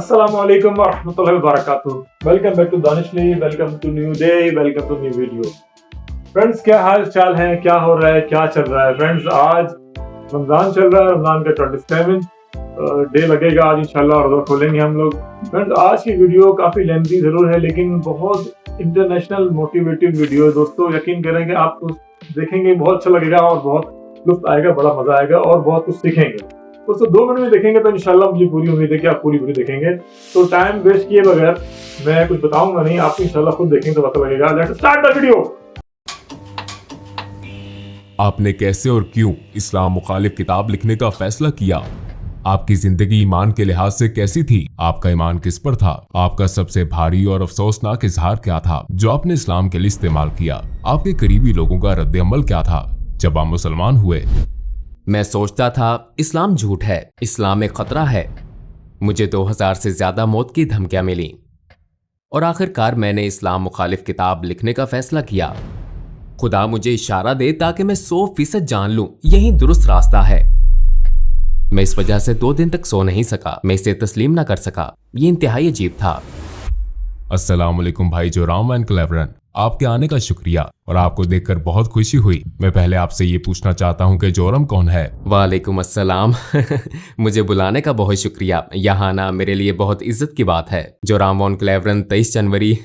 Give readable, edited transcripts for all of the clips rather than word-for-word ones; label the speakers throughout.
Speaker 1: Assalamu alaikum wa rahmatullahi wa barakatuh. Welcome back to Danishly, welcome to new day, welcome to new video. Friends क्या हाल चाल है, क्या हो रहा है, क्या चल रहा है? फ्रेंड्स आज रमज़ान चल रहा है, रमज़ान का 27 डे लगेगा आज इंशाल्लाह, रोज़ा खोलेंगे हम लोग। फ्रेंड्स आज की वीडियो काफ़ी लेंथी ज़रूर है लेकिन बहुत इंटरनेशनल मोटिवेटिव वीडियो है दोस्तों। यकीन करेंगे आपको देखेंगे बहुत अच्छा लगेगा और बहुत लुत्फ आएगा, बड़ा मज़ा आएगा और बहुत कुछ सीखेंगे। दोस्तों 2 मिनट में देखेंगे तो इंशाल्लाह मुझे पूरी उम्मीद है कि आप पूरी वीडियो देखेंगे। तो टाइम वेस्ट किए बगैर मैं कुछ बताऊंगा नहीं, आपको इंशाल्लाह खुद देखेंगे तो पता लगेगा। Let's start the video.
Speaker 2: आपने कैसे और क्यों इस्लाम मुखालिफ किताब लिखने का फैसला किया? आपकी जिंदगी ईमान के लिहाज से कैसी थी? आपका ईमान किस पर था? आपका सबसे भारी और अफसोसनाक इजहार क्या था जो आपने इस्लाम के लिए इस्तेमाल किया? आपके करीबी लोगों का रद्द अमल क्या था जब आप मुसलमान हुए?
Speaker 3: मैं सोचता था इस्लाम झूठ है, इस्लाम एक खतरा है। मुझे 2000 से ज्यादा मौत की धमकियां मिली और आखिरकार मैंने इस्लाम मुखालिफ किताब लिखने का फैसला किया। खुदा मुझे इशारा दे ताकि मैं 100% जान लूं यही दुरुस्त रास्ता है। मैं इस वजह से 2 दिन तक सो नहीं सका, मैं इसे तस्लीम ना कर सका। ये इंतहाई अजीब था।
Speaker 2: अस्सलाम वालेकुम भाई जोराम एंड क्लेवरन, आपके आने का शुक्रिया और आपको देखकर बहुत खुशी हुई। मैं पहले आपसे ये पूछना चाहता हूँ कि जोरम कौन है?
Speaker 3: वालेकुम अस्सलाम। मुझे बुलाने का बहुत शुक्रिया। यहाँ आना मेरे लिए बहुत इज्जत की बात है। जोराम वॉन क्लेवरन 23 जनवरी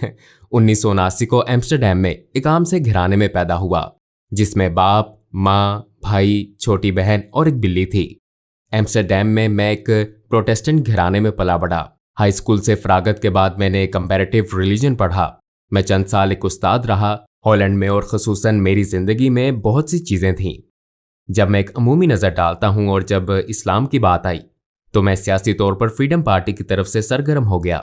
Speaker 3: 1979 को एम्स्टरडैम में एक आम से घराने में पैदा हुआ जिसमें बाप, माँ, भाई, छोटी बहन और एक बिल्ली थी। एम्स्टरडैम में मैं एक प्रोटेस्टेंट घराने में पला बढ़ा। हाई स्कूल से फरागत के बाद मैंने कंपैरेटिव रिलीजन पढ़ा। मैं चंद साल एक उस्ताद रहा। हॉलैंड में और ख़ुसूसन मेरी ज़िंदगी में बहुत सी चीज़ें थीं। जब मैं एक अमूमी नज़र डालता हूँ और जब इस्लाम की बात आई तो मैं सियासी तौर पर फ्रीडम पार्टी की तरफ से सरगर्म हो गया।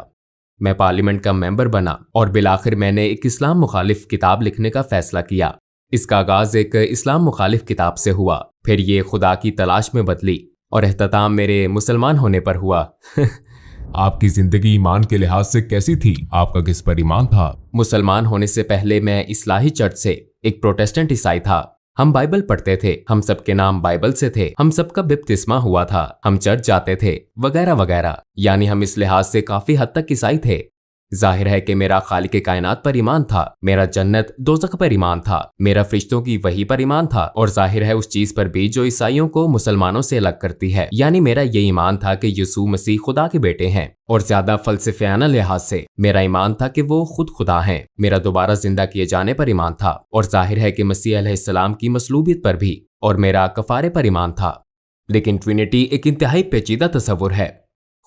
Speaker 3: मैं पार्लियामेंट का मेंबर बना और बिलाखिर मैंने एक इस्लाम मुखालिफ किताब लिखने का फैसला किया। इसका आगाज़ एक इस्लाम मुखालिफ किताब से हुआ, फिर ये खुदा की तलाश में बदली और एहतताम मेरे मुसलमान होने पर हुआ।
Speaker 2: आपकी जिंदगी ईमान के लिहाज से कैसी थी? आपका किस पर ईमान था?
Speaker 3: मुसलमान होने से पहले मैं इस्लाही चर्च से एक प्रोटेस्टेंट ईसाई था। हम बाइबल पढ़ते थे, हम सबके नाम बाइबल से थे, हम सबका बपतिस्मा हुआ था, हम चर्च जाते थे वगैरह वगैरह। यानी हम इस लिहाज से काफी हद तक ईसाई थे। जाहिर है कि मेरा खालिक कायनात पर ईमान था, मेरा जन्नत दोज़ख पर ईमान था, मेरा फरिश्तों की वही पर ईमान था और जाहिर है उस चीज पर भी जो ईसाइयों को मुसलमानों से अलग करती है। यानी मेरा ये ईमान था कि यीशु मसीह खुदा के बेटे हैं और ज्यादा फलसफियाना लिहाज से मेरा ईमान था कि वो खुद खुदा हैं। मेरा दोबारा जिंदा किए जाने पर ईमान था और जाहिर है कि मसीह अलैहिस्सलाम की मसलूबियत पर भी, और मेरा कफारे पर ईमान था। लेकिन ट्रिनिटी एक इंतहाई पेचीदा तस्वुर है।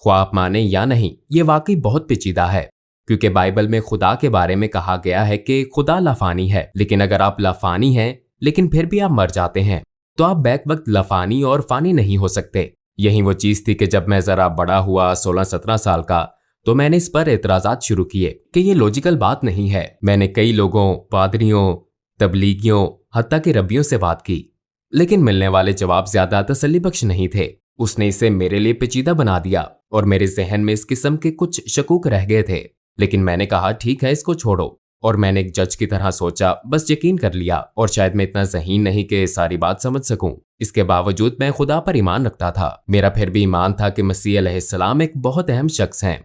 Speaker 3: ख्वाह आप माने या नहीं, ये वाकई बहुत पेचीदा है क्योंकि बाइबल में खुदा के बारे में कहा गया है कि खुदा लाफानी है। लेकिन अगर आप लाफानी हैं लेकिन फिर भी आप मर जाते हैं तो आप बैक वक्त लाफानी और फानी नहीं हो सकते। यही वो चीज़ थी कि जब मैं ज़रा बड़ा हुआ 16-17 साल का तो मैंने इस पर एतराज़ात शुरू किए कि ये लॉजिकल बात नहीं है। मैंने कई लोगों, पादरियों, तबलीगियों, हत्ता के रब्बियों से बात की लेकिन मिलने वाले जवाब ज़्यादा तसल्ली बख्श नहीं थे। उसने इसे मेरे लिए पेचीदा बना दिया और मेरे जहन में इस किस्म के कुछ शकूक रह गए थे। लेकिन मैंने कहा ठीक है, इसको छोड़ो, और मैंने एक जज की तरह सोचा, बस यकीन कर लिया। और शायद मैं इतना ज़हीन नहीं कि सारी बात समझ सकूं। इसके बावजूद मैं खुदा पर ईमान रखता था। मेरा फिर भी ईमान था कि मसीह अलैहिस्सलाम एक बहुत अहम शख्स हैं।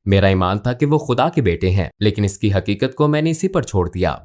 Speaker 3: मेरा ईमान था कि वो खुदा के बेटे हैं, लेकिन इसकी हकीकत को मैंने इसी पर छोड़ दिया।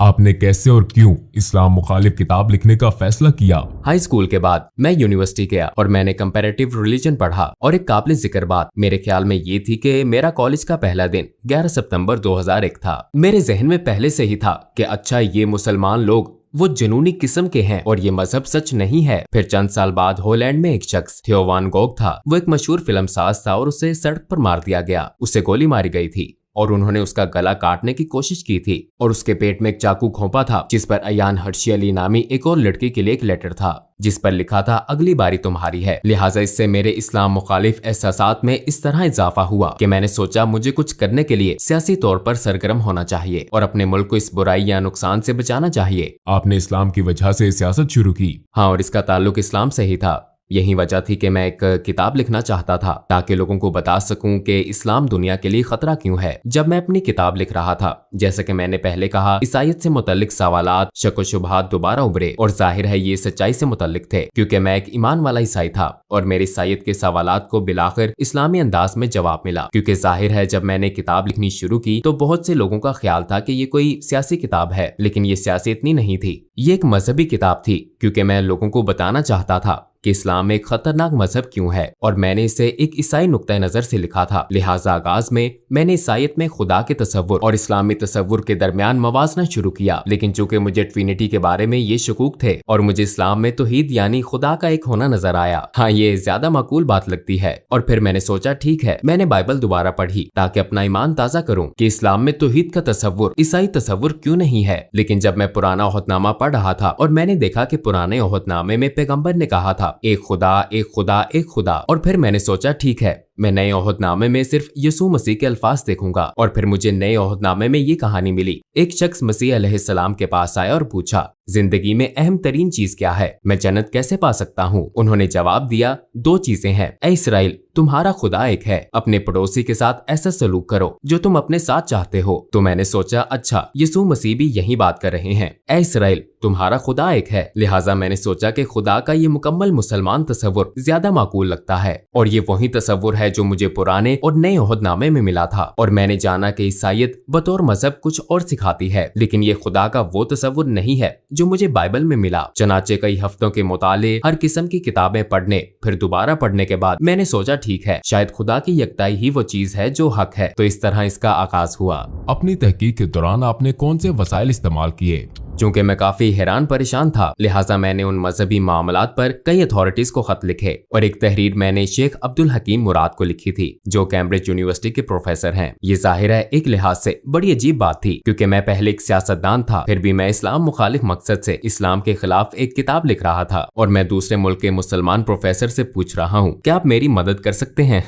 Speaker 2: आपने कैसे और क्यों इस्लाम मुखालिफ किताब लिखने का फैसला किया?
Speaker 3: हाई स्कूल के बाद मैं यूनिवर्सिटी गया और मैंने कंपैरेटिव रिलीजन पढ़ा और एक काबिल जिक्र बात मेरे ख्याल में ये थी कि मेरा कॉलेज का पहला दिन 11 सितंबर 2001 था। मेरे जहन में पहले से ही था कि अच्छा ये मुसलमान लोग वो जुनूनी किस्म के हैं और ये मजहब सच नहीं है। फिर चंद साल बाद हॉलैंड में एक शख्स थियो वान गोग था। वो एक मशहूर फिल्म साज था और उसे सड़क पर मार दिया गया। उसे गोली मारी गई थी और उन्होंने उसका गला काटने की कोशिश की थी और उसके पेट में एक चाकू घोंपा था जिस पर अयान हर्शी अली नामी एक और लड़की के लिए एक लेटर था जिस पर लिखा था अगली बारी तुम्हारी है। लिहाजा इससे मेरे इस्लाम मुखालिफ एहसासात में इस तरह इजाफा हुआ कि मैंने सोचा मुझे कुछ करने के लिए सियासी तौर पर सरगर्म होना चाहिए और अपने मुल्क को इस बुराई या नुकसान से बचाना चाहिए।
Speaker 2: आपने इस्लाम की वजह से सियासत शुरू की?
Speaker 3: हाँ, और इसका ताल्लुक इस्लाम से ही था। यही वजह थी कि मैं एक किताब लिखना चाहता था ताकि लोगों को बता सकूं कि इस्लाम दुनिया के लिए खतरा क्यों है। जब मैं अपनी किताब लिख रहा था, जैसे कि मैंने पहले कहा, ईसाईयत से मुतल्लिक सवालात, शक व शुबहात दोबारा उभरे और जाहिर है ये सच्चाई से मुतल्लिक थे क्योंकि मैं एक ईमान वाला ईसाई था और मेरे ईसाईयत के सवालात को बिलाखिर इस्लामी अंदाज में जवाब मिला। क्योंकि जाहिर है जब मैंने किताब लिखनी शुरू की तो बहुत से लोगों का ख्याल था कि ये कोई सियासी किताब है, लेकिन ये सियासी इतनी नहीं थी। ये एक मजहबी किताब थी क्योंकि मैं लोगों को बताना चाहता था कि इस्लाम एक खतरनाक मजहब क्यों है और मैंने इसे एक ईसाई नुक्ता नजर से लिखा था। लिहाजा आगाज में मैंने ईसाईयत में खुदा के तसव्वुर और इस्लामी तसव्वुर के दरमियान मवाजना शुरू किया, लेकिन चूंकि मुझे ट्रिनिटी के बारे में ये शकूक थे और मुझे इस्लाम में तौहीद यानी खुदा का एक होना नजर आया, हाँ ये ज्यादा माकूल बात लगती है। और फिर मैंने सोचा ठीक है, मैंने बाइबल दोबारा पढ़ी ताकि अपना ईमान ताजा करूं कि इस्लाम में तौहीद का तसव्वुर ईसाई तसव्वुर क्यों नहीं है। लेकिन जब मैं पुराना ओहदनामा पढ़ रहा था और मैंने देखा कि पुराने ओहदनामे में पैगंबर ने कहा था एक खुदा एक खुदा एक खुदा, और फिर मैंने सोचा ठीक है मैं नए ओहदनामे में सिर्फ यसू मसीह के अल्फाज देखूंगा। और फिर मुझे नए ओहदनामे में ये कहानी मिली। एक शख्स मसीह अलैहिस्सलाम के पास आया और पूछा जिंदगी में अहम तरीन चीज क्या है, मैं जन्नत कैसे पा सकता हूँ। उन्होंने जवाब दिया 2 चीजें हैं, ऐ इसराइल तुम्हारा खुदा एक है, अपने पड़ोसी के साथ ऐसा सलूक करो जो तुम अपने साथ चाहते हो। तो मैंने सोचा अच्छा यसू मसीह भी यही बात कर रहे हैं, ऐ इसराइल तुम्हारा खुदा एक है। लिहाजा मैंने सोचा कि खुदा का ये मुकम्मल मुसलमान तसव्वुर ज्यादा माकूल लगता है और ये वही तसव्वुर है जो मुझे पुराने और नए ओहदनामे में मिला था। और मैंने जाना कि ईसाईयत बतौर मजहब कुछ और सिखाती है, लेकिन ये खुदा का वो तसव्वुर नहीं है जो मुझे बाइबल में मिला। चनाचे कई हफ्तों के मुताले, हर किस्म की किताबें पढ़ने फिर दोबारा पढ़ने के बाद मैंने सोचा ठीक है शायद खुदा की यकताई ही वो चीज है जो हक है। तो इस तरह इसका आगाज हुआ।
Speaker 2: अपनी तहकीक के दौरान आपने कौन से वसाइल इस्तेमाल किए?
Speaker 3: चूंकि मैं काफी हैरान परेशान था, लिहाजा मैंने उन मजहबी मामलात पर कई अथॉरिटीज को खत लिखे और एक तहरीर मैंने शेख अब्दुल हकीम मुराद को लिखी थी जो कैम्ब्रिज यूनिवर्सिटी के प्रोफेसर हैं। ये जाहिर है एक लिहाज से बड़ी अजीब बात थी क्योंकि मैं पहले एक सियासतदान था, फिर भी मैं इस्लाम मुखालिफ मकसद से इस्लाम के खिलाफ एक किताब लिख रहा था और मैं दूसरे मुल्क के मुसलमान प्रोफेसर से पूछ रहा हूँ क्या आप मेरी मदद कर सकते हैं।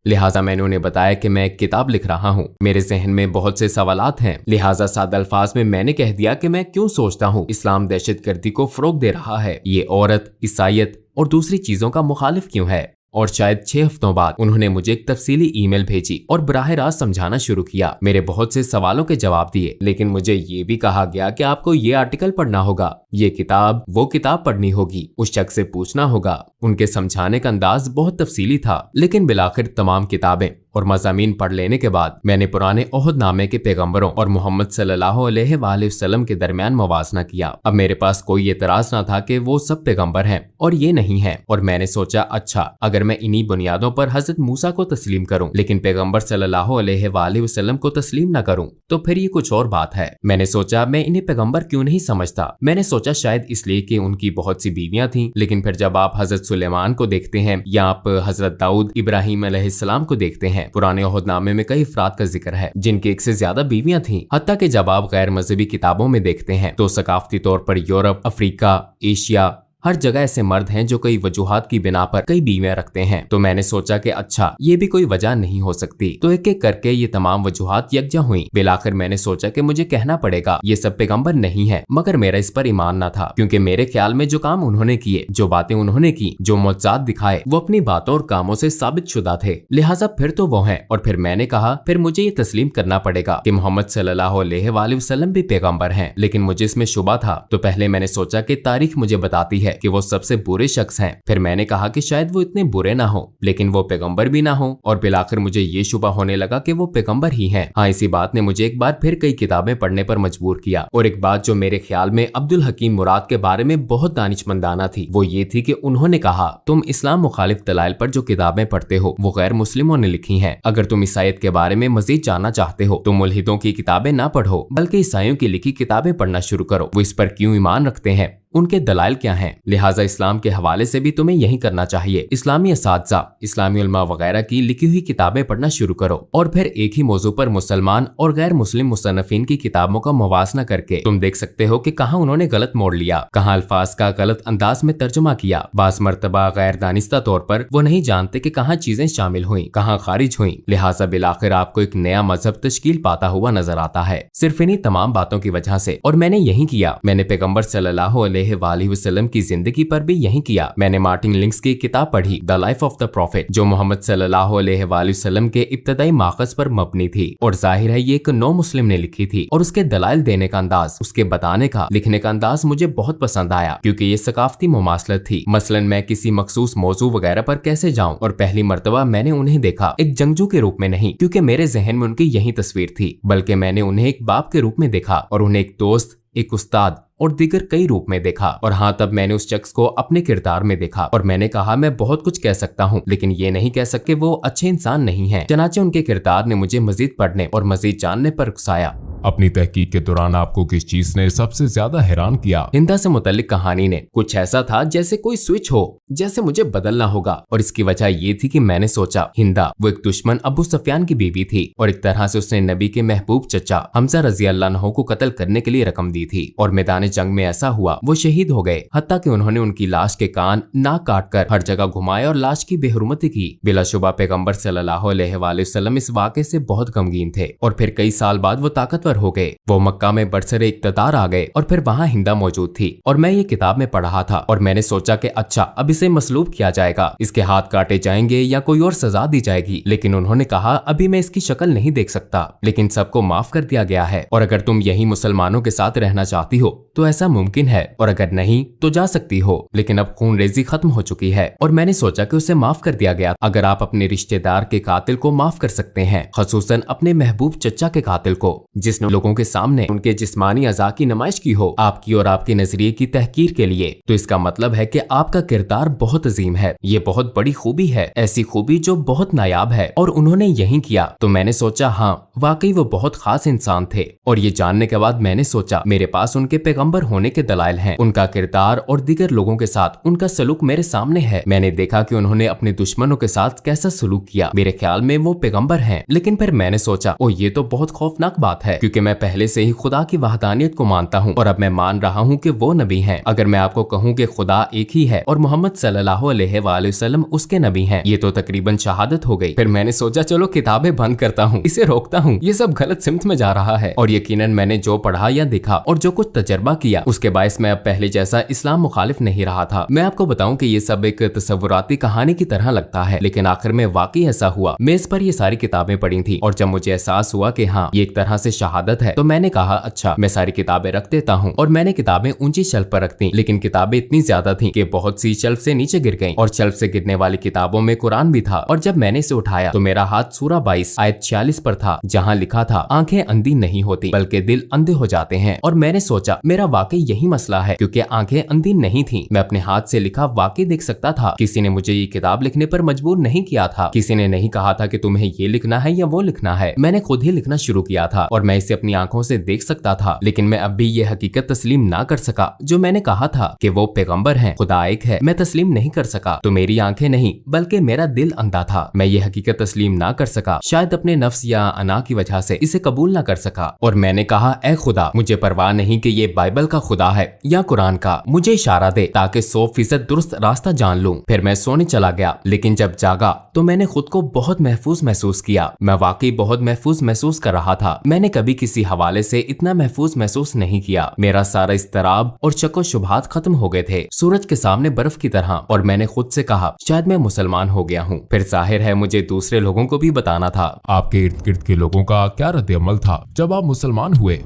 Speaker 3: लिहाजा मैंने उन्हें बताया कि मैं एक किताब लिख रहा हूँ, मेरे जहन में बहुत से सवालात हैं। लिहाजा सादा अल्फाज में मैंने कह दिया कि मैं क्यों सोचता हूँ इस्लाम दहशतगर्दी को फरोग दे रहा है, ये औरत, ईसाईयत और दूसरी चीजों का मुखालिफ क्यों है। और शायद 6 हफ्तों बाद उन्होंने मुझे एक तफसीली ईमेल भेजी और बराह रास्त समझाना शुरू किया। मेरे बहुत से सवालों के जवाब दिए, लेकिन मुझे ये भी कहा गया कि आपको ये आर्टिकल पढ़ना होगा, ये किताब वो किताब पढ़नी होगी, उस शख्स से पूछना होगा। उनके समझाने का अंदाज बहुत तफसीली था, लेकिन बिलाखिर तमाम किताबें और मज़ामीन पढ़ लेने के बाद मैंने पुराने ओहदनामे के पैगंबरों और मोहम्मद सल्लल्लाहु अलैहि वसल्लम के दरमियान मवाजना किया। अब मेरे पास कोई एतराज ना था कि वो सब पैगंबर हैं और ये नहीं है, और मैंने सोचा अच्छा अगर मैं इन्हीं बुनियादों पर हजरत मूसा को तस्लीम करूं लेकिन पैगंबर सल्लल्लाहु अलैहि वसल्लम को तस्लीम न करूं तो फिर ये कुछ और बात है। मैंने सोचा मैं इन्हें पैगंबर क्यों नहीं समझता। मैंने सोचा शायद इसलिए कि उनकी बहुत सी बीवियां थीं, लेकिन फिर जब आप हजरत सुलेमान को देखते हैं या आप हजरत दाऊद इब्राहिम अलैहिस्सलाम को देखते हैं, पुराने ओहदनामे में कई अफराद का जिक्र है जिनकी 1 से ज्यादा बीवियां थीं। हत्ता कि जब आप गैर मजहबी किताबों में देखते हैं तो सकाफती तौर पर यूरोप, अफ्रीका, एशिया, हर जगह ऐसे मर्द हैं जो कई वजूहात की बिना पर कई बीवियां रखते हैं। तो मैंने सोचा कि अच्छा ये भी कोई वजह नहीं हो सकती। तो एक एक करके ये तमाम वजूहात यकजा हुई। बिलाखिर मैंने सोचा कि मुझे कहना पड़ेगा ये सब पैगंबर नहीं है, मगर मेरा इस पर ईमान न था क्योंकि मेरे ख्याल में जो काम उन्होंने किए, जो बातें उन्होंने की, जो मुअज्जात दिखाए, वो अपनी बातों और कामों से साबित शुदा थे। लिहाजा फिर तो वो हैं। और फिर मैंने कहा फिर मुझे ये तस्लीम करना पड़ेगा कि मोहम्मद सल्लल्लाहु अलैहि वसल्लम भी पैगंबर हैं, लेकिन मुझे इसमें शुबा था। तो पहले मैंने सोचा कि तारीख मुझे बताती है कि वो सबसे बुरे शख्स हैं। फिर मैंने कहा कि शायद वो इतने बुरे ना हो लेकिन वो पैगंबर भी ना हो, और बिलाखिर मुझे ये शुबा होने लगा कि वो पैगंबर ही हैं। हाँ, इसी बात ने मुझे एक बार फिर कई किताबें पढ़ने पर मजबूर किया। और एक बात जो मेरे ख्याल में अब्दुल हकीम मुराद के बारे में बहुत दानिशमंदाना थी वो ये थी कि उन्होंने कहा तुम इस्लाम मुखालिफ दलाइल पर जो किताबें पढ़ते हो वो गैर मुस्लिमों ने लिखी हैं। अगर तुम ईसाईयत के बारे में मजीद जानना चाहते हो तो मुल्हिदों की किताबें ना पढ़ो बल्कि ईसाइयों की लिखी किताबें पढ़ना शुरू करो। वो इस पर क्यों ईमान रखते हैं, उनके दलाइल क्या हैं। लिहाजा इस्लाम के हवाले से भी तुम्हें यही करना चाहिए। इस्लामी असातिज़ा, इस्लामी उलमा वगैरह की लिखी हुई किताबें पढ़ना शुरू करो और फिर एक ही मौजू पर मुसलमान और गैर मुस्लिम मुसन्निफीन की किताबों का मुवाजना करके तुम देख सकते हो कि कहाँ उन्होंने गलत मोड़ लिया, कहाँ अल्फाज का गलत अंदाज में तर्जुमा किया। बाज़ मर्तबा गैर दानिस्ता तौर पर वो नहीं जानते कि कहाँ चीजें शामिल हुई, कहाँ खारिज हुई। लिहाजा बिलाखिर आपको एक नया मजहब तश्कील पाता हुआ नजर आता है सिर्फ इन्हीं तमाम बातों की वजह से। और मैंने यही किया। मैंने पैगंबर सल्लल्लाहु अलैहि अलैहि वसल्लम की जिंदगी पर भी यही किया। मैंने मार्टिन लिंक्स की किताब पढ़ी the life of the profit, जो मोहम्मद सल्लल्लाहु अलैहि वसल्लम के इब्तदाई माखज़ पर मबनी थी और जाहिर है ये एक नौ मुस्लिम ने लिखी थी। और उसके दलाइल देने का अंदाज, उसके बताने का, लिखने का अंदाज मुझे बहुत पसंद आया, क्योंकि ये सकाफती मुमासलत थी। मसलन मैं किसी मखसूस मौजू वगैरह पर कैसे जाऊं, और पहली मर्तबा मैंने उन्हें देखा एक जंगजू के रूप में नहीं, क्योंकि मेरे जहन में उनकी यही तस्वीर थी, बल्कि मैंने उन्हें एक बाप के रूप में देखा और उन्हें एक दोस्त, एक उस्ताद और दीगर कई रूप में देखा। और हाँ, तब मैंने उस शख्स को अपने किरदार में देखा और मैंने कहा मैं बहुत कुछ कह सकता हूँ, लेकिन ये नहीं कह सकते वो अच्छे इंसान नहीं है। चनाचे उनके किरदार ने मुझे मजीद पढ़ने और मजीद जानने पर उकसाया।
Speaker 2: अपनी तहकीक के दौरान आपको किस चीज ने सबसे ज्यादा हैरान किया?
Speaker 3: हिंदा से मुतल्लिक कहानी ने कुछ ऐसा था जैसे कोई स्विच हो, जैसे मुझे बदलना होगा। और इसकी वजह ये थी कि मैंने सोचा हिंदा वो एक दुश्मन अबू सुफियान की बीवी थी और एक तरह से उसने नबी के महबूब चचा हमजा रजी अल्लाह अन्हु को कत्ल करने के लिए रकम दी थी। और मैदान जंग में ऐसा हुआ वो शहीद हो गए, हत्ता कि उन्होंने उनकी लाश के कान नाक काट कर हर जगह घुमाए और लाश की बेहुरमती की। बिलाशुबा पैगम्बर सल्लल्लाहु अलैहि वसल्लम इस वाक़े से बहुत गमगीन थे और फिर कई साल बाद वो ताकतवर हो गए। वो मक्का में बरसरे इक़्तिदार आ गए और फिर वहाँ हिंदा मौजूद थी और मैं ये किताब में पढ़ा था और मैंने सोचा कि अच्छा अब इसे मसलूब किया जाएगा, इसके हाथ काटे जाएंगे या कोई और सजा दी जाएगी। लेकिन उन्होंने कहा अभी मैं इसकी शक्ल नहीं देख सकता, लेकिन सबको माफ कर दिया गया है और अगर तुम यही मुसलमानों के साथ रहना चाहती हो तो ऐसा मुमकिन है और अगर नहीं तो जा सकती हो, लेकिन अब खून रेजी खत्म हो चुकी है। और मैंने सोचा कि उसे माफ कर दिया गया। अगर आप अपने रिश्तेदार के कातिल को माफ कर सकते हैं, खसूसन अपने महबूब चचा के कातिल को जिसने लोगों के सामने उनके जिस्मानी अज़ा की नुमाइश की हो आपकी और आपके नजरिए की तहकीर के लिए, तो इसका मतलब है कि आपका किरदार बहुत अजीम है। ये बहुत बड़ी खूबी है, ऐसी खूबी जो बहुत नायाब है और उन्होंने यही किया। तो मैंने सोचा हाँ वाकई वो बहुत खास इंसान थे। और ये जानने के बाद मैंने सोचा मेरे पास उनके पैगंबर होने के दलाइल हैं, उनका किरदार और दीगर लोगों के साथ उनका सलूक मेरे सामने है। मैंने देखा कि उन्होंने अपने दुश्मनों के साथ कैसा सलूक किया। मेरे ख्याल में वो पैगंबर हैं। लेकिन फिर मैंने सोचा ओ ये तो बहुत खौफनाक बात है, क्योंकि मैं पहले से ही खुदा की वहदानियत को मानता हूँ और अब मैं मान रहा हूँ कि वो नबी हैं। अगर मैं आपको कहूँ कि खुदा एक ही है और मोहम्मद सल्लल्लाहु अलैहि वसल्लम उसके नबी हैं, ये तो तकरीबन शहादत हो गई। फिर मैंने सोचा चलो किताबें बंद करता हूँ, इसे रोकता हूँ, ये सब गलत सिमत में जा रहा है। और यकीनन मैंने जो पढ़ा या देखा और जो कुछ तजर्बा किया उसके बायस मैं अब पहले जैसा इस्लाम मुखालिफ नहीं रहा था। मैं आपको बताऊं कि ये सब एक तसव्वुराती कहानी की तरह लगता है, लेकिन आखिर में वाकई ऐसा हुआ। मेज पर ये सारी किताबें पढ़ी थी और जब मुझे एहसास हुआ कि हाँ ये एक तरह से शहादत है, तो मैंने कहा अच्छा मैं सारी किताबें रख देता हूँ। और मैंने किताबें ऊंची शेल्फ पर रख दी, लेकिन किताबें इतनी ज्यादा थी कि बहुत सी शेल्फ से नीचे गिर गईं और शेल्फ से गिरने वाली किताबों में कुरान भी था। और जब मैंने इसे उठाया तो मेरा हाथ सूरा 22 आयत 46 पर था, जहाँ लिखा था आंखें अंधी नहीं होती बल्कि दिल अंधे हो जाते हैं। और मैंने सोचा मेरा वाकई यही मसला है, क्योंकि आंखें अंधी नहीं थी। मैं अपने हाथ से लिखा वाकई देख सकता था। किसी ने मुझे ये किताब लिखने पर मजबूर नहीं किया था, किसी ने नहीं कहा था कि तुम्हें ये लिखना है या वो लिखना है। मैंने खुद ही लिखना शुरू किया था और मैं इसे अपनी आंखों से देख सकता था। लेकिन मैं अब भी ये हकीकत तस्लीम ना कर सका जो मैंने कहा था कि वो पैगंबर हैं, खुदा एक है, मैं तस्लीम नहीं कर सका। तो मेरी आंखें नहीं बल्कि मेरा दिल अंधा था। मैं ये हकीकत तस्लीम ना कर सका, शायद अपने नफ्स या अना की वजह से इसे कबूल ना कर सका। और मैंने कहा ऐ खुदा, मुझे परवाह नहीं कि ये बाइबल का खुदा है या कुरान का, मुझे इशारा दे ताकि 100% दुरुस्त रास्ता जान लूं। फिर मैं सोने चला गया, लेकिन जब जागा तो मैंने खुद को बहुत महफूज महसूस किया। मैं वाकई बहुत महफूज महसूस कर रहा था। मैंने कभी किसी हवाले से इतना महफूज महसूस नहीं किया। मेरा सारा इस्तराब और शक शुबहात खत्म हो गए थे, सूरज के सामने बर्फ की तरह। और मैंने खुद से कहा शायद मैं मुसलमान हो गया हूँ। फिर जाहिर है मुझे दूसरे लोगों को भी बताना था।
Speaker 2: आपके इर्द गिर्द के लोगों का क्या रद्द-ए-अमल था जब आप मुसलमान हुए?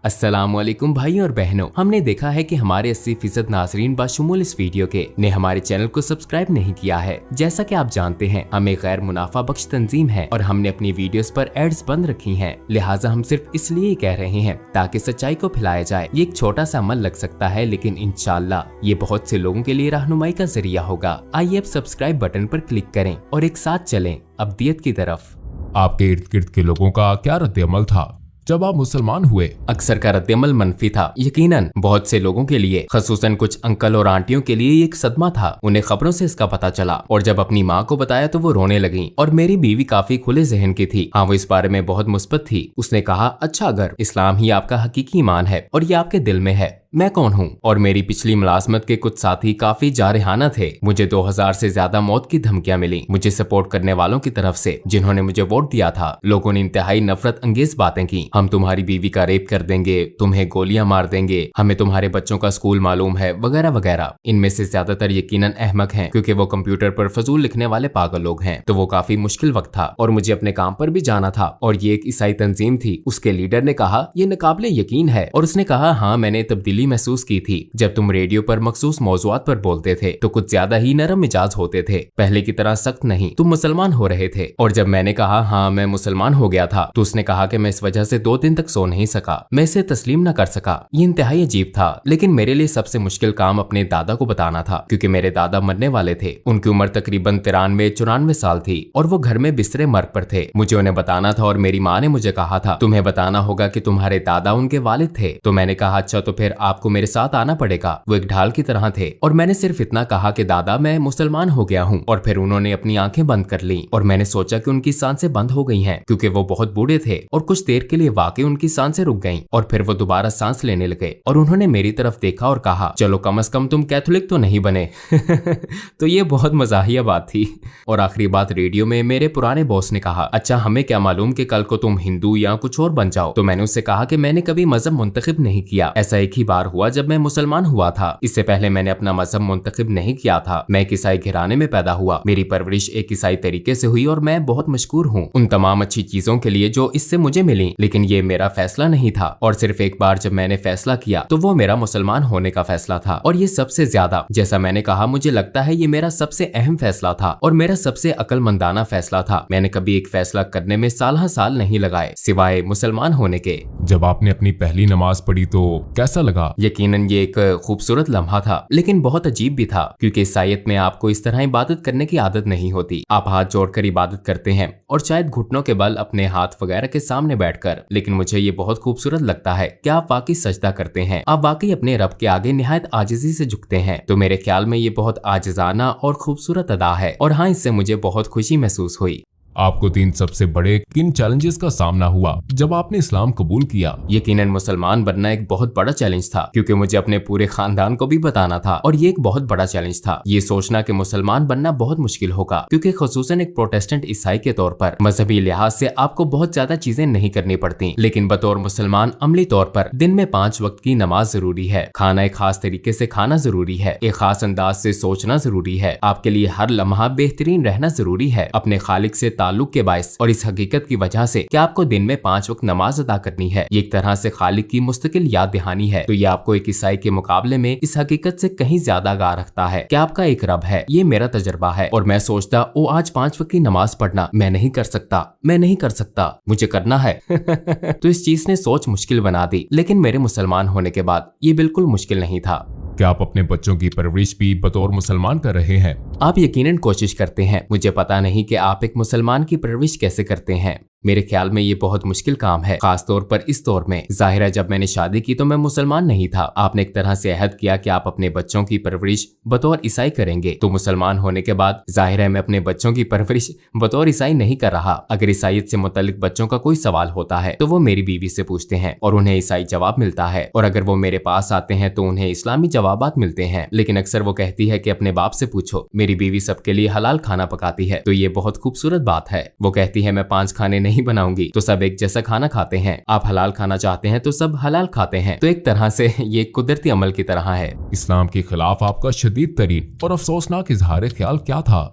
Speaker 3: अस्सलामुअलैकुम भाइयों और बहनों, हमने देखा है कि हमारे 80% नाजरीन बाशुमूल इस वीडियो के ने हमारे चैनल को सब्सक्राइब नहीं किया है। जैसा कि आप जानते हैं हम एक गैर मुनाफा बख्श तंजीम है और हमने अपनी वीडियोस पर एड्स बंद रखी हैं। लिहाजा हम सिर्फ इसलिए कह रहे हैं ताकि सच्चाई को फैलाया जाए। ये एक छोटा सा अमल लग सकता है, लेकिन इंशाअल्लाह ये बहुत से लोगों के लिए रहनुमाई का जरिया होगा। आइए अब सब्सक्राइब बटन पर क्लिक करें और एक साथ चलें अब्दियत की तरफ।
Speaker 2: आपके इर्द गिर्द के लोगों का क्या रद्द-ए-अमल था जब आप मुसलमान हुए?
Speaker 3: अक्सर का रद्द-ए-अमल मनफी था। यकीनन बहुत से लोगों के लिए, खसूसन कुछ अंकल और आंटियों के लिए एक सदमा था। उन्हें खबरों से इसका पता चला और जब अपनी माँ को बताया तो वो रोने लगी। और मेरी बीवी काफी खुले जहन की थी। हाँ वो इस बारे में बहुत मुस्बत थी। उसने कहा अच्छा अगर इस्लाम ही आपका हकीकी ईमान है और ये आपके दिल में है मैं कौन हूँ। और मेरी पिछली मुलाजमत के कुछ साथी काफी जारहाना थे। मुझे 2000 से ज्यादा मौत की धमकियां मिली मुझे सपोर्ट करने वालों की तरफ से जिन्होंने मुझे वोट दिया था। लोगों ने इंतहाई नफरत अंगेज बातें की। हम तुम्हारी बीवी का रेप कर देंगे, तुम्हें गोलियां मार देंगे, हमें तुम्हारे बच्चों का स्कूल मालूम है, वगैरह वगैरह। इनमें से ज्यादातर यकीनन अहमक हैं क्योंकि वो कंप्यूटर पर फजूल लिखने वाले पागल लोग हैं। तो वो काफी मुश्किल वक्त था और मुझे अपने काम पर भी जाना था और ये एक ईसाई तंजीम थी। उसके लीडर ने कहा ये नाकाबिले यकीन है और उसने कहा हाँ मैंने तब्दीली महसूस की थी। जब तुम रेडियो पर मखसूस मौज़ूआत पर बोलते थे तो कुछ ज्यादा ही नरम मिजाज होते थे, पहले की तरह सख्त नहीं। तुम मुसलमान हो रहे थे। और जब मैंने कहा हाँ मैं मुसलमान हो गया था तो उसने कहा कि मैं इस वजह से 2 दिन तक सो नहीं सका, मैं इसे तस्लीम न कर सका। ये इंतहाई अजीब था। लेकिन मेरे लिए सबसे मुश्किल काम अपने दादा को बताना था क्योंकि मेरे दादा मरने वाले थे। उनकी उम्र तकरीबन 93-94 साल थी और वो घर में बिस्तरे मर्ग पर थे। मुझे उन्हें बताना था और मेरी माँ ने मुझे कहा था तुम्हें बताना होगा कि तुम्हारे दादा उनके वालिद थे। तो मैंने कहा अच्छा तो फिर आपको मेरे साथ आना पड़ेगा। वो एक ढाल की तरह थे और मैंने सिर्फ इतना कहा कि दादा मैं मुसलमान हो गया हूँ और फिर उन्होंने अपनी आंखें बंद कर ली और मैंने सोचा कि उनकी सांसें बंद हो गई हैं क्योंकि वो बहुत बूढ़े थे और कुछ देर के लिए वाकई उनकी सांसें रुक गईं और फिर वो दोबारा सांस लेने लगे और उन्होंने मेरी तरफ देखा और कहा चलो कम से कम तुम कैथोलिक तो नहीं बने। तो ये बहुत मजाहिया बात थी। और आखिरी बात रेडियो में मेरे पुराने बॉस ने कहा अच्छा हमें क्या मालूम कि कल को तुम हिंदू या कुछ और बन जाओ। तो मैंने उससे कहा कि मैंने कभी मजहब मुंतखब नहीं किया, ऐसा एक ही बार हुआ जब मैं मुसलमान हुआ था। इससे पहले मैंने अपना मजहब मुंतखब नहीं किया था। मैं एक ईसाई घराने में पैदा हुआ, मेरी परवरिश एक ईसाई तरीके से हुई और मैं बहुत मशकूर हूँ उन तमाम अच्छी चीजों के लिए जो इससे मुझे मिली। लेकिन ये मेरा फैसला नहीं था और सिर्फ एक बार जब मैंने फैसला किया तो वो मेरा मुसलमान होने का फैसला था। और ये सबसे ज्यादा, जैसा मैंने कहा, मुझे लगता है ये मेरा सबसे अहम फैसला था और मेरा सबसे अक्लमंदाना फैसला था। मैंने कभी एक फैसला करने में साल नहीं लगाए सिवाय मुसलमान होने के।
Speaker 2: जब आपने अपनी पहली नमाज पढ़ी तो कैसा लगा?
Speaker 3: यकीनन ये एक खूबसूरत लम्हा था लेकिन बहुत अजीब भी था क्योंकि ईसाईयत में आपको इस तरह इबादत करने की आदत नहीं होती। आप हाथ जोड़कर इबादत करते हैं और शायद घुटनों के बल अपने हाथ वगैरह के सामने बैठकर। लेकिन मुझे ये बहुत खूबसूरत लगता है कि आप वाकई सजदा करते हैं, आप वाकई अपने रब के आगे निहायत आजिजी से झुकते हैं। तो मेरे ख्याल में ये बहुत आजिजाना और खूबसूरत अदा है और हाँ इससे मुझे बहुत खुशी महसूस हुई।
Speaker 2: आपको 3 सबसे बड़े किन चैलेंजेस का सामना हुआ जब आपने इस्लाम कबूल किया?
Speaker 3: यकीनन मुसलमान बनना एक बहुत बड़ा चैलेंज था क्योंकि मुझे अपने पूरे खानदान को भी बताना था और ये एक बहुत बड़ा चैलेंज था ये सोचना कि मुसलमान बनना बहुत मुश्किल होगा क्योंकि खुसूसन एक प्रोटेस्टेंट ईसाई के तौर पर मजहबी लिहाज से आपको बहुत ज्यादा चीजें नहीं करनी पड़ती। लेकिन बतौर मुसलमान अमली तौर पर दिन में 5 वक्त की नमाज जरूरी है, खाना एक खास तरीके से खाना जरूरी है, एक खास अंदाज से सोचना जरूरी है, आपके लिए हर लम्हा बेहतरीन रहना जरूरी है अपने खालिक से ताल्लुक के बायस और इस हकीकत की वजह से कि आपको दिन में 5 वक्त नमाज अदा करनी है। ये एक तरह से खालिक की मुस्तकिल याद दहानी है। तो ये आपको एक ईसाई के मुकाबले में इस हकीकत से कहीं ज्यादा आगाह रखता है कि आपका एक रब है। ये मेरा तजर्बा है और मैं सोचता आज 5 वक्त की नमाज पढ़ना मैं नहीं कर सकता, मुझे करना है। तो इस चीज ने सोच मुश्किल बना दी। लेकिन मेरे मुसलमान होने के बाद ये बिल्कुल मुश्किल नहीं था।
Speaker 2: क्या आप अपने बच्चों की परवरिश भी बतौर मुसलमान कर रहे हैं?
Speaker 3: आप यकीनन कोशिश करते हैं। मुझे पता नहीं कि आप एक मुसलमान की परवरिश कैसे करते हैं। मेरे ख्याल में ये बहुत मुश्किल काम है, खास तौर पर इस दौर में। जाहिर है जब मैंने शादी की तो मैं मुसलमान नहीं था। आपने एक तरह से अहद किया कि आप अपने बच्चों की परवरिश बतौर ईसाई करेंगे। तो मुसलमान होने के बाद जाहिर है मैं अपने बच्चों की परवरिश बतौर ईसाई नहीं कर रहा। अगर ईसाईयत से मुतल्लिक बच्चों का कोई सवाल होता है तो वो मेरी बीवी से पूछते हैं और उन्हें ईसाई जवाब मिलता है, और अगर वो मेरे पास आते हैं तो उन्हें इस्लामी जवाबात मिलते हैं। लेकिन अक्सर वो कहती है कि अपने बाप से पूछो। मेरी बीवी सबके लिए हलाल खाना पकाती है तो ये बहुत खूबसूरत बात है। वो कहती है मैं 5 खाने नहीं बनाऊंगी तो सब एक जैसा खाना खाते हैं। आप हलाल खाना चाहते हैं तो सब हलाल खाते हैं। तो एक तरह से ये कुदरती अमल की तरह है।
Speaker 2: इस्लाम के खिलाफ आपका शदीद तरीन और अफसोसनाक इजहार ख्याल क्या था?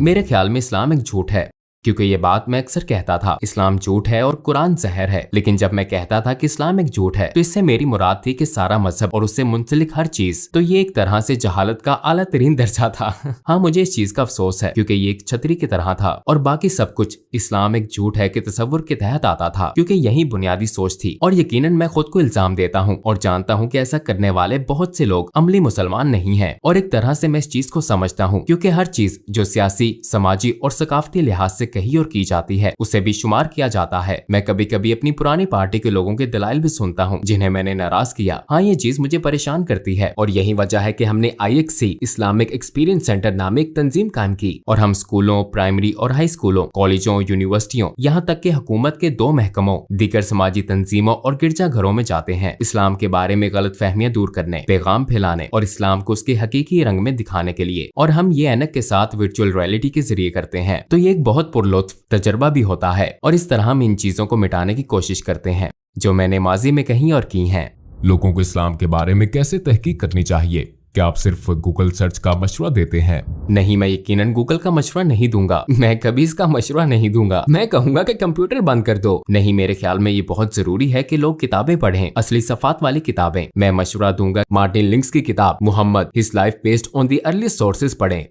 Speaker 3: मेरे ख्याल में इस्लाम एक झूठ है, क्योंकि ये बात मैं अक्सर कहता था इस्लाम झूठ है और कुरान जहर है। लेकिन जब मैं कहता था कि इस्लाम एक झूठ है तो इससे मेरी मुराद थी कि सारा मजहब और उससे मुंसलिक हर चीज। तो ये एक तरह से जहालत का आला तरीन दर्जा था। हाँ मुझे इस चीज का अफसोस है क्योंकि ये एक छतरी की तरह था और बाकी सब कुछ इस्लाम एक झूठ है कि तसव्वुर के तहत आता था, क्योंकि यही बुनियादी सोच थी। और यकीनन मैं खुद को इल्जाम देता हूँ और जानता हूँ कि ऐसा करने वाले बहुत से लोग अमली मुसलमान नहीं है। और एक तरह से मैं इस चीज को समझता हूँ क्योंकि हर चीज जो सियासी, समाजी और सकाफती लिहाज से कही और की जाती है उसे भी शुमार किया जाता है। मैं कभी कभी अपनी पुरानी पार्टी के लोगों के दलाइल भी सुनता हूँ जिन्हें मैंने नाराज किया। हाँ, ये चीज मुझे परेशान करती है और यही वजह है कि हमने IXC इस्लामिक एक्सपीरियंस सेंटर नामे एक तंजीम कायम की और हम स्कूलों, प्राइमरी और हाई स्कूलों, कॉलेजों, यूनिवर्सिटियों, यहाँ तक कि हुकूमत के 2 महकमों, दीगर समाजी तंजीमों और गिरजा घरों में जाते हैं इस्लाम के बारे में गलत फहमियां दूर करने, पैगाम फैलाने और इस्लाम को उसके हकीकी रंग में दिखाने के लिए। और हम ये ऐनक के साथ वर्चुअल रियलिटी के जरिए करते हैं, तो ये एक बहुत पुरलुत्फ तजर्बा भी होता है और इस तरह हम इन चीजों को मिटाने की कोशिश करते हैं जो मैंने माजी में कही और की हैं।
Speaker 2: लोगों को इस्लाम के बारे में कैसे तहकीक करनी चाहिए? क्या आप सिर्फ गूगल सर्च का मशवरा देते हैं?
Speaker 3: नहीं, मैं यकीनन गूगल का मशवरा नहीं दूंगा। मैं कभी इसका मशवरा नहीं दूंगा। मैं कहूंगा कि कंप्यूटर बंद कर दो। नहीं, मेरे ख्याल में ये बहुत जरूरी है कि लोग किताबें पढ़ें, असली सफात वाली किताबें। मैं मशवरा दूंगा मार्टिन लिंक्स की किताब Muhammad his life based on the earliest sources पढ़ें।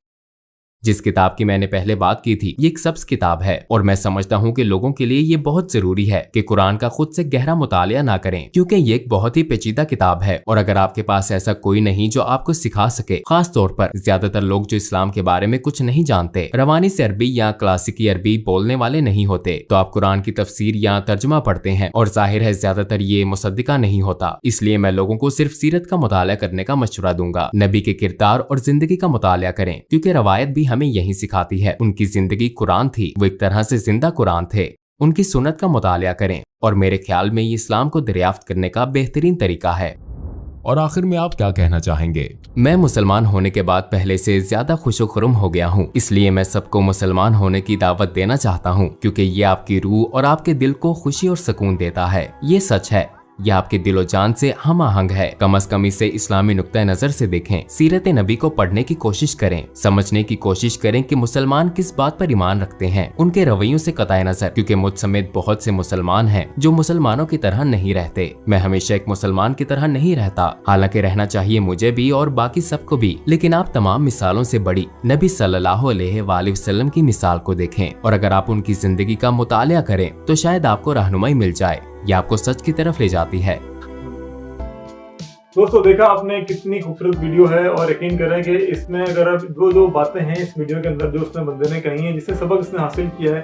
Speaker 3: जिस किताब की मैंने पहले बात की थी, ये एक सब्ज किताब है और मैं समझता हूँ कि लोगों के लिए ये बहुत जरूरी है कि कुरान का खुद से गहरा मुतालिया ना करें, क्योंकि ये एक बहुत ही पेचीदा किताब है। और अगर आपके पास ऐसा कोई नहीं जो आपको सिखा सके, खास तौर पर ज्यादातर लोग जो इस्लाम के बारे में कुछ नहीं जानते, रवानी से अरबी या क्लासिकी अरबी बोलने वाले नहीं होते, तो आप कुरान की तफसीर या तर्जुमा पढ़ते हैं और जाहिर है ज्यादातर ये मुसद्दिका नहीं होता। इसलिए मैं लोगों को सिर्फ सीरत का मुतालिया करने का मशवरा दूंगा। नबी के किरदार और जिंदगी का मुतालिया करें, क्योंकि रवायत भी हमें यही सिखाती है। उनकी जिंदगी कुरान थी, वो एक तरह से जिंदा कुरान थे। उनकी सुन्नत का मुतालिया करें और मेरे ख्याल में ये इस्लाम को दरियाफ्त करने का बेहतरीन तरीका है।
Speaker 2: और आखिर में आप क्या कहना चाहेंगे?
Speaker 3: मैं मुसलमान होने के बाद पहले से ज्यादा खुशो-खुर्म हो गया हूँ, इसलिए मैं सबको मुसलमान होने की दावत देना चाहता हूँ, क्योंकि ये आपकी रूह और आपके दिल को खुशी और सुकून देता है। ये सच है, यह आपके दिलो जान से हम आहंग है। कम अज कम इसे इस्लामी नुक्ता नजर से देखें, सीरत नबी को पढ़ने की कोशिश करें, समझने की कोशिश करें कि मुसलमान किस बात पर ईमान रखते हैं, उनके रवैयों से कताए नजर, क्योंकि मुझ समेत बहुत से मुसलमान हैं जो मुसलमानों की तरह नहीं रहते। मैं हमेशा एक मुसलमान की तरह नहीं रहता, हालांकि रहना चाहिए मुझे भी और बाकी सबको भी, लेकिन आप तमाम मिसालों से बड़ी नबी सल्लल्लाहु अलैहि वसल्लम की मिसाल को देखें और अगर आप उनकी जिंदगी का मुतालिया करें तो शायद आपको रहनुमाई मिल जाए, ये आपको सच की तरफ ले जाती है।
Speaker 1: दोस्तों, देखा आपने कितनी खूबसूरत वीडियो है और यकीन करें कि इसमें अगर जो बातें हैं इस वीडियो के अंदर जो उसने बंदे ने कही है, जिससे सबक इसने हासिल किया है,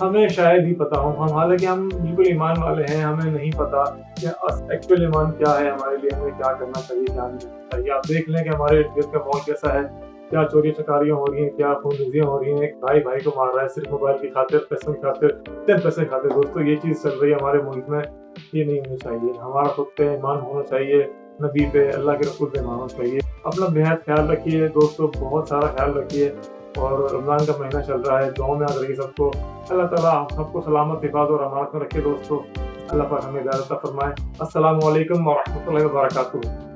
Speaker 1: हमें शायद ही पता हो। हम हालांकि हम बिल्कुल ईमान वाले हैं, हमें नहीं पता कि एक्चुअल ईमान क्या है हमारे लिए, हमें क्या करना चाहिए, क्या नहीं करना चाहिए। आप देख लें कि हमारे इर्द गिर्द का माहौल कैसा है, क्या चोरी चकारियां हो रही हैं, क्या खूनरेजियां हो रही हैं, एक भाई भाई को मार रहा है सिर्फ मोबाइल की खातिर, पैसों की खातिर, चंद पैसे खातिर। दोस्तों, ये चीज़ चल रही है हमारे मुल्क में, ये नहीं होनी चाहिए। हमारा खुद पे ईमान होना चाहिए, नबी पे, अल्लाह के रसूल पे ईमान होना चाहिए। अपना बेहद ख्याल रखिए दोस्तों, बहुत सारा ख्याल रखिए। और रमज़ान का महीना चल रहा है, दुआ में याद रखिए सबको। अल्लाह ताला सबको सलामत, हिफाज़त और अमानत में रखे दोस्तों। अल्लाह पाक हमें हिदायत अता फरमाए। अस्सलामु अलैकुम व रहमतुल्लाहि व बरकातुहू।